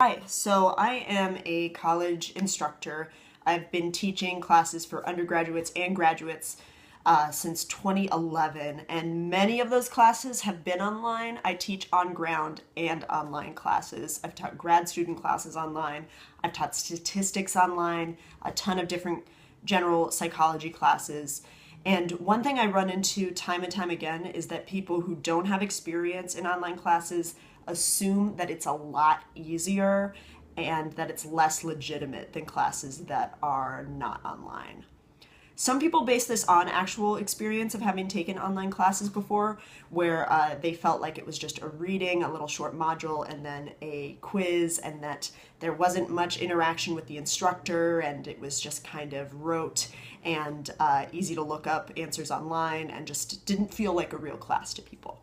Hi, so I am a college instructor. I've been teaching classes for undergraduates and graduates since 2011, and many of those classes have been online. I teach on ground and online classes. I've taught grad student classes online. I've taught statistics online, a ton of different general psychology classes. And one thing I run into time and time again is that people who don't have experience in online classes assume that it's a lot easier and that it's less legitimate than classes that are not online. Some people base this on actual experience of having taken online classes before, where they felt like it was just a reading, a little short module, and then a quiz, and that there wasn't much interaction with the instructor, and it was just kind of rote and easy to look up answers online, and just didn't feel like a real class to people.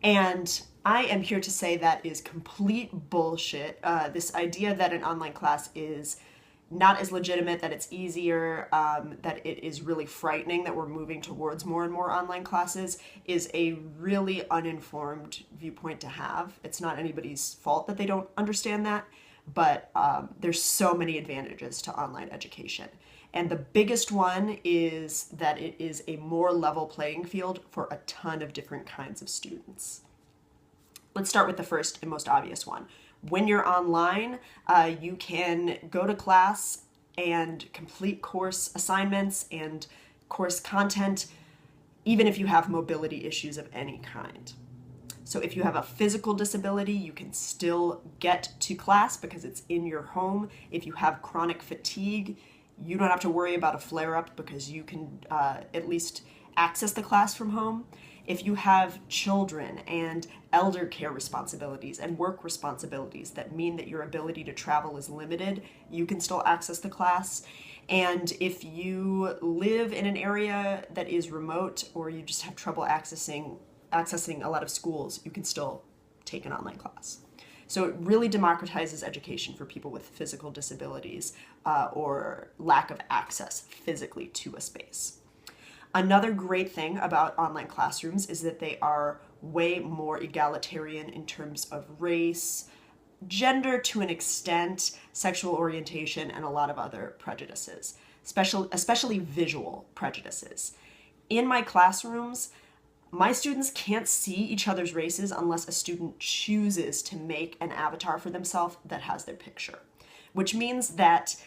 And I am here to say that is complete bullshit. This idea that an online class is not as legitimate, that it's easier, that it is really frightening that we're moving towards more and more online classes is a really uninformed viewpoint to have. It's not anybody's fault that they don't understand that, but there's so many advantages to online education. And the biggest one is that it is a more level playing field for a ton of different kinds of students. Let's start with the first and most obvious one. When you're online, you can go to class and complete course assignments and course content, even if you have mobility issues of any kind. So if you have a physical disability, you can still get to class because it's in your home. If you have chronic fatigue, you don't have to worry about a flare-up because you can at least access the class from home. If you have children and elder care responsibilities and work responsibilities that mean that your ability to travel is limited, you can still access the class. And if you live in an area that is remote or you just have trouble accessing a lot of schools, you can still take an online class. So it really democratizes education for people with physical disabilities or lack of access physically to a space. Another great thing about online classrooms is that they are way more egalitarian in terms of race, gender to an extent, sexual orientation, and a lot of other prejudices, especially visual prejudices. In my classrooms, my students can't see each other's races unless a student chooses to make an avatar for themselves that has their picture, which means that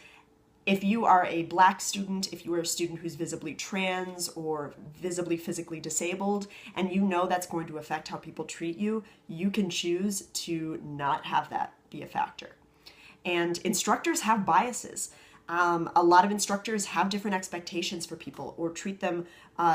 if you are a Black student, if you are a student who's visibly trans or visibly physically disabled, and you know that's going to affect how people treat you, you can choose to not have that be a factor. And instructors have biases. A lot of instructors have different expectations for people or treat them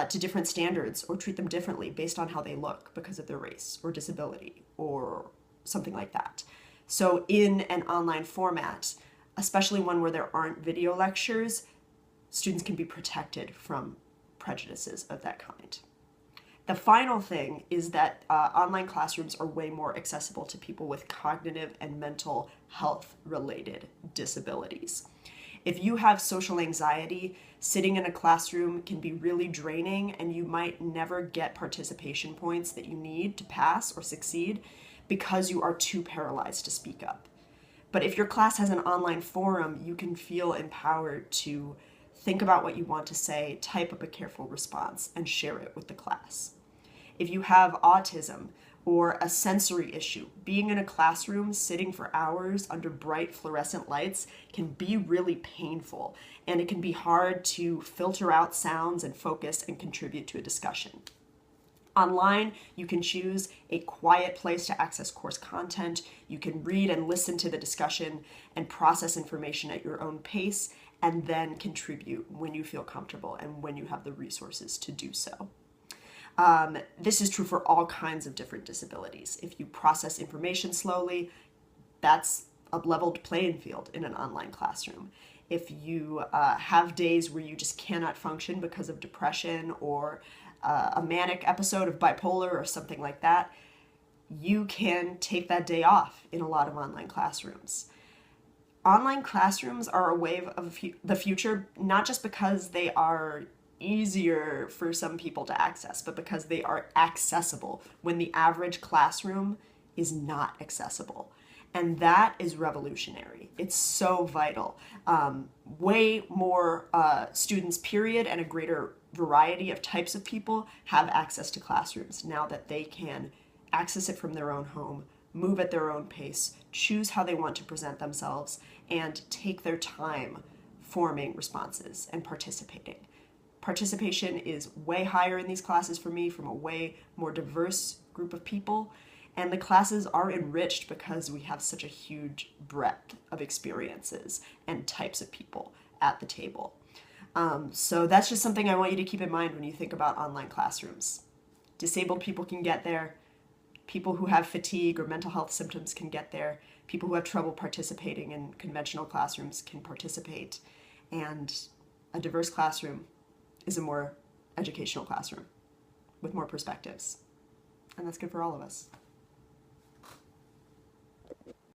to different standards or treat them differently based on how they look because of their race or disability or something like that. So in an online format, especially one where there aren't video lectures, students can be protected from prejudices of that kind. The final thing is that online classrooms are way more accessible to people with cognitive and mental health related disabilities. If you have social anxiety, sitting in a classroom can be really draining and you might never get participation points that you need to pass or succeed because you are too paralyzed to speak up. But if your class has an online forum, you can feel empowered to think about what you want to say, type up a careful response, and share it with the class. If you have autism or a sensory issue, being in a classroom sitting for hours under bright fluorescent lights can be really painful, and it can be hard to filter out sounds and focus and contribute to a discussion. Online, you can choose a quiet place to access course content. You can read and listen to the discussion and process information at your own pace, and then contribute when you feel comfortable and when you have the resources to do so. This is true for all kinds of different disabilities. If you process information slowly, that's a leveled playing field in an online classroom. If you have days where you just cannot function because of depression or a manic episode of bipolar or something like that, you can take that day off in a lot of online classrooms. Online classrooms are a wave of the future, not just because they are easier for some people to access, but because they are accessible when the average classroom is not accessible. And that is revolutionary. It's so vital. Way more students, period, and a greater variety of types of people have access to classrooms now that they can access it from their own home, move at their own pace, choose how they want to present themselves, and take their time forming responses and participating. Participation is way higher in these classes for me from a way more diverse group of people. And the classes are enriched because we have such a huge breadth of experiences and types of people at the table. So that's just something I want you to keep in mind when you think about online classrooms. Disabled people can get there. People who have fatigue or mental health symptoms can get there. People who have trouble participating in conventional classrooms can participate. And a diverse classroom is a more educational classroom with more perspectives. And that's good for all of us.